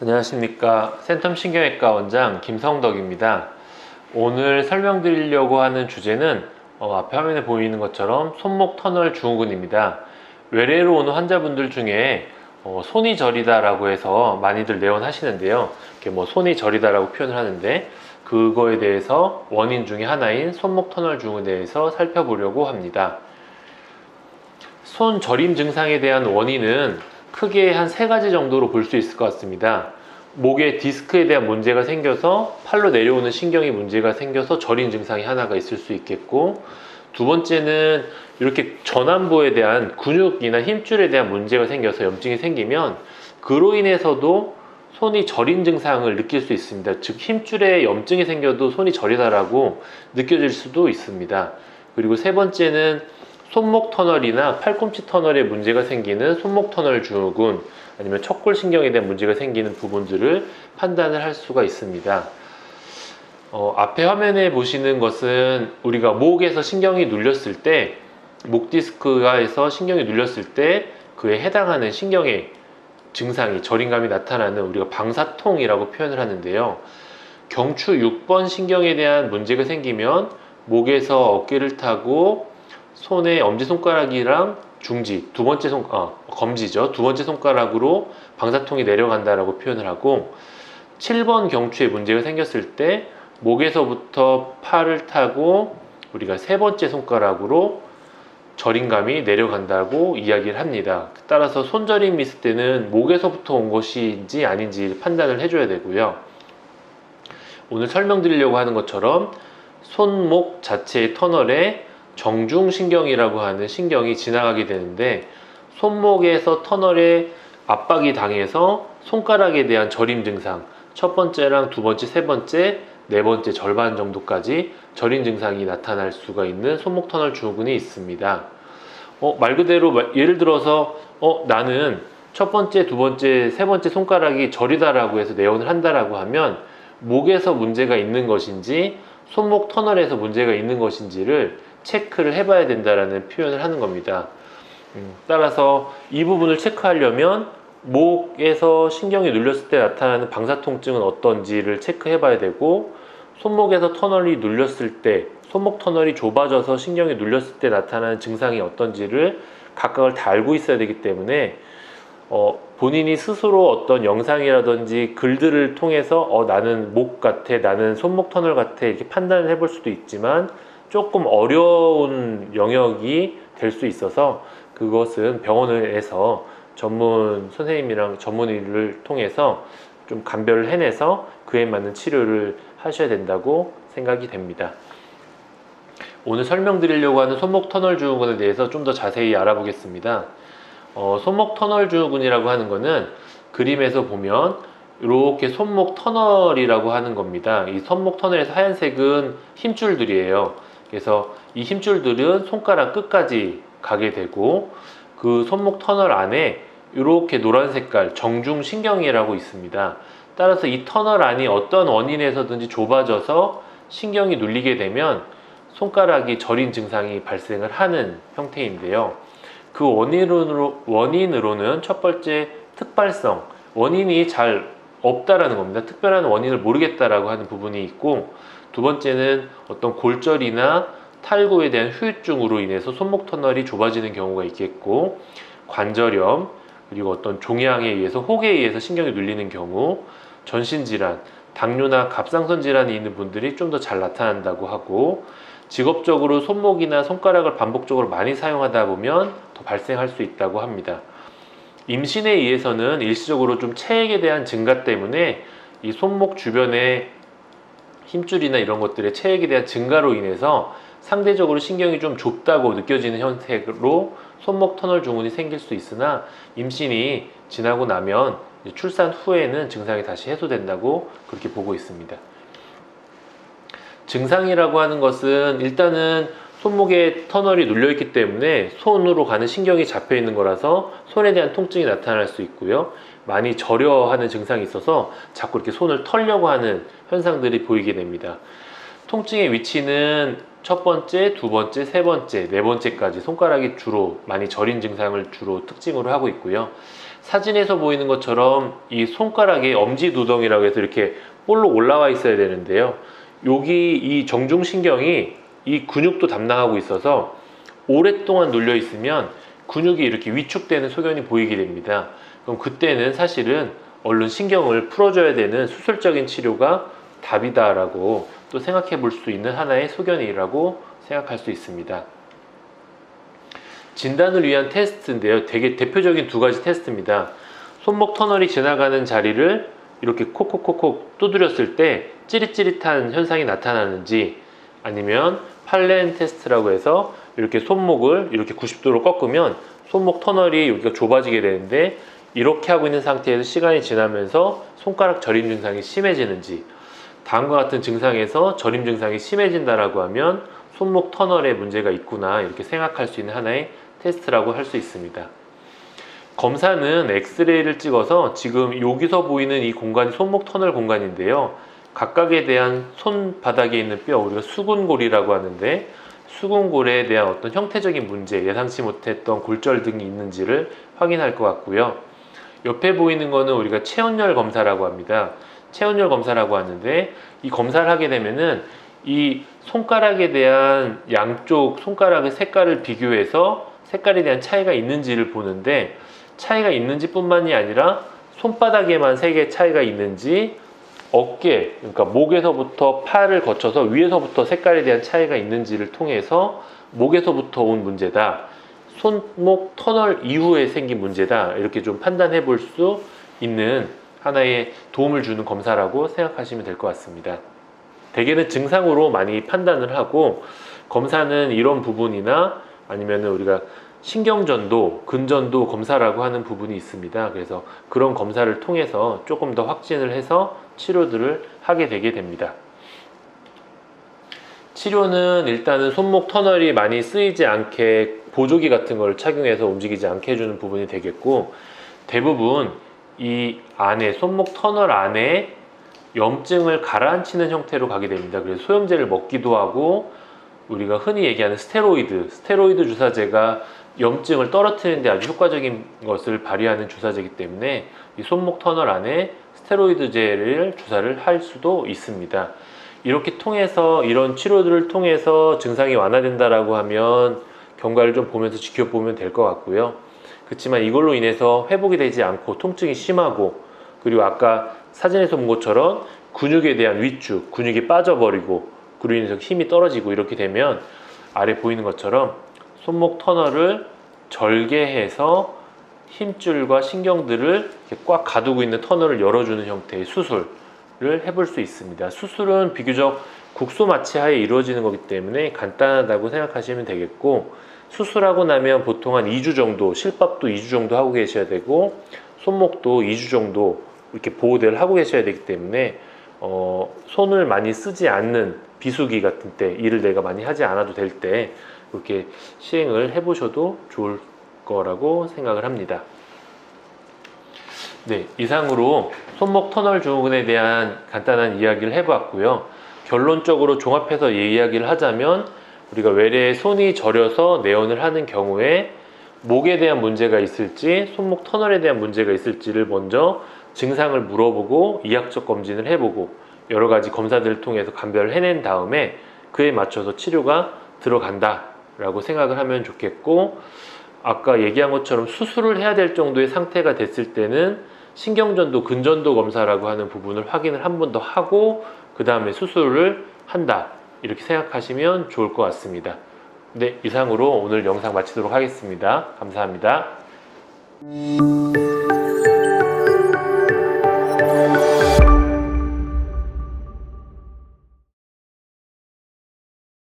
안녕하십니까. 센텀신경외과 원장 김성덕입니다. 오늘 설명드리려고 하는 주제는 앞에 화면에 보이는 것처럼 손목 터널 증후군입니다. 외래로 오는 환자분들 중에 손이 저리다 라고 해서 많이들 내원하시는데요. 이렇게 손이 저리다 라고 표현을 하는데, 그거에 대해서 원인 중에 하나인 손목 터널 증후군에 대해서 살펴보려고 합니다. 손 저림 증상에 대한 원인은 크게 한 3가지 정도로 볼 수 있을 것 같습니다. 목에 디스크에 대한 문제가 생겨서 팔로 내려오는 신경에 문제가 생겨서 저림 증상이 하나가 있을 수 있겠고, 두 번째는 이렇게 전완부에 대한 근육이나 힘줄에 대한 문제가 생겨서 염증이 생기면 그로 인해서도 손이 저린 증상을 느낄 수 있습니다. 즉 힘줄에 염증이 생겨도 손이 저리다라고 느껴질 수도 있습니다. 그리고 세 번째는 손목 터널이나 팔꿈치 터널에 문제가 생기는 손목 터널 증후군, 아니면 척골신경에 대한 문제가 생기는 부분들을 판단을 할 수가 있습니다. 앞에 화면에 보시는 것은 우리가 목에서 신경이 눌렸을 때, 목 디스크에서 신경이 눌렸을 때 그에 해당하는 신경의 증상이, 저림감이 나타나는 우리가 방사통이라고 표현을 하는데요. 경추 6번 신경에 대한 문제가 생기면 목에서 어깨를 타고 손의 엄지손가락이랑 중지, 검지죠. 두 번째 손가락으로 방사통이 내려간다라고 표현을 하고, 7번 경추에 문제가 생겼을 때 목에서부터 팔을 타고 우리가 세 번째 손가락으로 저림감이 내려간다고 이야기를 합니다. 따라서 손저림이 있을 때는 목에서부터 온 것인지 아닌지 판단을 해줘야 되고요. 오늘 설명드리려고 하는 것처럼 손목 자체의 터널에 정중신경이라고 하는 신경이 지나가게 되는데, 손목에서 터널에 압박이 당해서 손가락에 대한 저림 증상, 첫 번째랑 두 번째, 세 번째, 네 번째 절반 정도까지 저림 증상이 나타날 수가 있는 손목 터널 증후군이 있습니다. 말 그대로 예를 들어서 나는 첫 번째, 두 번째, 세 번째 손가락이 저리다라고 해서 내원을 한다라고 하면 목에서 문제가 있는 것인지 손목 터널에서 문제가 있는 것인지를 체크를 해봐야 된다라는 표현을 하는 겁니다. 따라서 이 부분을 체크하려면 목에서 신경이 눌렸을 때 나타나는 방사통증은 어떤지를 체크해 봐야 되고, 손목에서 터널이 눌렸을 때, 손목 터널이 좁아져서 신경이 눌렸을 때 나타나는 증상이 어떤지를 각각을 다 알고 있어야 되기 때문에 본인이 스스로 어떤 영상이라든지 글들을 통해서 나는 목 같아, 나는 손목 터널 같아, 이렇게 판단을 해볼 수도 있지만 조금 어려운 영역이 될 수 있어서 그것은 병원에서 전문 선생님이랑 전문의를 통해서 좀 감별을 해내서 그에 맞는 치료를 하셔야 된다고 생각이 됩니다. 오늘 설명드리려고 하는 손목 터널 증후군에 대해서 좀 더 자세히 알아보겠습니다. 손목 터널 증후군이라고 하는 것은 그림에서 보면 이렇게 손목 터널이라고 하는 겁니다. 이 손목 터널에서 하얀색은 힘줄들이에요. 그래서 이 힘줄들은 손가락 끝까지 가게 되고, 그 손목 터널 안에 이렇게 노란 색깔 정중신경이라고 있습니다. 따라서 이 터널 안이 어떤 원인에서든지 좁아져서 신경이 눌리게 되면 손가락이 저린 증상이 발생을 하는 형태인데요. 그 원인으로는 첫 번째 특발성, 원인이 잘 없다라는 겁니다. 특별한 원인을 모르겠다라고 하는 부분이 있고, 두 번째는 어떤 골절이나 탈구에 대한 후유증으로 인해서 손목 터널이 좁아지는 경우가 있겠고, 관절염, 그리고 어떤 종양에 의해서, 혹에 의해서 신경이 눌리는 경우, 전신질환, 당뇨나 갑상선 질환이 있는 분들이 좀 더 잘 나타난다고 하고, 직업적으로 손목이나 손가락을 반복적으로 많이 사용하다 보면 더 발생할 수 있다고 합니다. 임신에 의해서는 일시적으로 좀 체액에 대한 증가 때문에 이 손목 주변에 힘줄이나 이런 것들의 체액에 대한 증가로 인해서 상대적으로 신경이 좀 좁다고 느껴지는 형태로 손목 터널 증후군이 생길 수 있으나, 임신이 지나고 나면 출산 후에는 증상이 다시 해소된다고 그렇게 보고 있습니다. 증상이라고 하는 것은 일단은 손목에 터널이 눌려있기 때문에 손으로 가는 신경이 잡혀 있는 거라서 손에 대한 통증이 나타날 수 있고요. 많이 저려하는 증상이 있어서 자꾸 이렇게 손을 털려고 하는 현상들이 보이게 됩니다. 통증의 위치는 첫 번째, 두 번째, 세 번째, 네 번째까지 손가락이 주로 많이 저린 증상을 주로 특징으로 하고 있고요. 사진에서 보이는 것처럼 이 손가락에 엄지두덩이라고 해서 이렇게 볼록 올라와 있어야 되는데요. 여기 이 정중신경이 이 근육도 담당하고 있어서 오랫동안 눌려 있으면 근육이 이렇게 위축되는 소견이 보이게 됩니다. 그럼 그때는 사실은 얼른 신경을 풀어줘야 되는 수술적인 치료가 답이다라고 또 생각해 볼 수 있는 하나의 소견이라고 생각할 수 있습니다. 진단을 위한 테스트인데요. 되게 대표적인 두 가지 테스트입니다. 손목 터널이 지나가는 자리를 이렇게 콕콕콕콕 두드렸을 때 찌릿찌릿한 현상이 나타나는지, 아니면 팔렌 테스트라고 해서 이렇게 손목을 이렇게 90도로 꺾으면 손목 터널이 여기가 좁아지게 되는데, 이렇게 하고 있는 상태에서 시간이 지나면서 손가락 저림 증상이 심해지는지, 다음과 같은 증상에서 저림 증상이 심해진다라고 하면 손목 터널에 문제가 있구나 이렇게 생각할 수 있는 하나의 테스트라고 할 수 있습니다. 검사는 엑스레이를 찍어서 지금 여기서 보이는 이 공간이 손목 터널 공간인데요. 각각에 대한 손바닥에 있는 뼈, 우리가 수근골이라고 하는데, 수근골에 대한 어떤 형태적인 문제, 예상치 못했던 골절 등이 있는지를 확인할 것 같고요. 옆에 보이는 거는 우리가 체온열 검사라고 합니다. 체온열 검사라고 하는데, 이 검사를 하게 되면은 이 손가락에 대한 양쪽 손가락의 색깔을 비교해서 색깔에 대한 차이가 있는지를 보는데, 차이가 있는지 뿐만이 아니라 손바닥에만 색의 차이가 있는지, 어깨, 그러니까 목에서부터 팔을 거쳐서 위에서부터 색깔에 대한 차이가 있는지를 통해서 목에서부터 온 문제다, 손목 터널 이후에 생긴 문제다, 이렇게 좀 판단해 볼 수 있는 하나의 도움을 주는 검사라고 생각하시면 될 것 같습니다. 대개는 증상으로 많이 판단을 하고, 검사는 이런 부분이나 아니면 우리가 신경전도, 근전도 검사라고 하는 부분이 있습니다. 그래서 그런 검사를 통해서 조금 더 확진을 해서 치료들을 하게 되게 됩니다. 치료는 일단은 손목 터널이 많이 쓰이지 않게 보조기 같은 걸 착용해서 움직이지 않게 해주는 부분이 되겠고, 대부분 이 안에 손목 터널 안에 염증을 가라앉히는 형태로 가게 됩니다. 그래서 소염제를 먹기도 하고, 우리가 흔히 얘기하는 스테로이드 주사제가 염증을 떨어뜨리는 데 아주 효과적인 것을 발휘하는 주사제이기 때문에 이 손목 터널 안에 스테로이드제를 주사를 할 수도 있습니다. 이렇게 통해서, 이런 치료들을 통해서 증상이 완화된다라고 하면 경과를 좀 보면서 지켜보면 될 것 같고요. 그렇지만 이걸로 인해서 회복이 되지 않고 통증이 심하고, 그리고 아까 사진에서 본 것처럼 근육에 대한 위축, 근육이 빠져버리고 그로 인해서 힘이 떨어지고 이렇게 되면 아래 보이는 것처럼 손목 터널을 절개해서 힘줄과 신경들을 이렇게 꽉 가두고 있는 터널을 열어주는 형태의 수술을 해볼 수 있습니다. 수술은 비교적 국소마취하에 이루어지는 거기 때문에 간단하다고 생각하시면 되겠고, 수술하고 나면 보통 한 2주 정도, 실밥도 2주 정도 하고 계셔야 되고, 손목도 2주 정도 이렇게 보호대를 하고 계셔야 되기 때문에 손을 많이 쓰지 않는 비수기 같은 때, 일을 내가 많이 하지 않아도 될 때 이렇게 시행을 해보셔도 좋을 거라고 생각을 합니다. 네, 이상으로 손목 터널 증후군에 대한 간단한 이야기를 해봤고요. 결론적으로 종합해서 이야기를 하자면, 우리가 외래에 손이 저려서 내원을 하는 경우에 목에 대한 문제가 있을지 손목 터널에 대한 문제가 있을지를 먼저 증상을 물어보고 이학적 검진을 해보고 여러 가지 검사들을 통해서 감별을 해낸 다음에 그에 맞춰서 치료가 들어간다 라고 생각을 하면 좋겠고, 아까 얘기한 것처럼 수술을 해야 될 정도의 상태가 됐을 때는 신경전도, 근전도 검사라고 하는 부분을 확인을 한 번 더 하고 그 다음에 수술을 한다, 이렇게 생각하시면 좋을 것 같습니다. 네, 이상으로 오늘 영상 마치도록 하겠습니다. 감사합니다.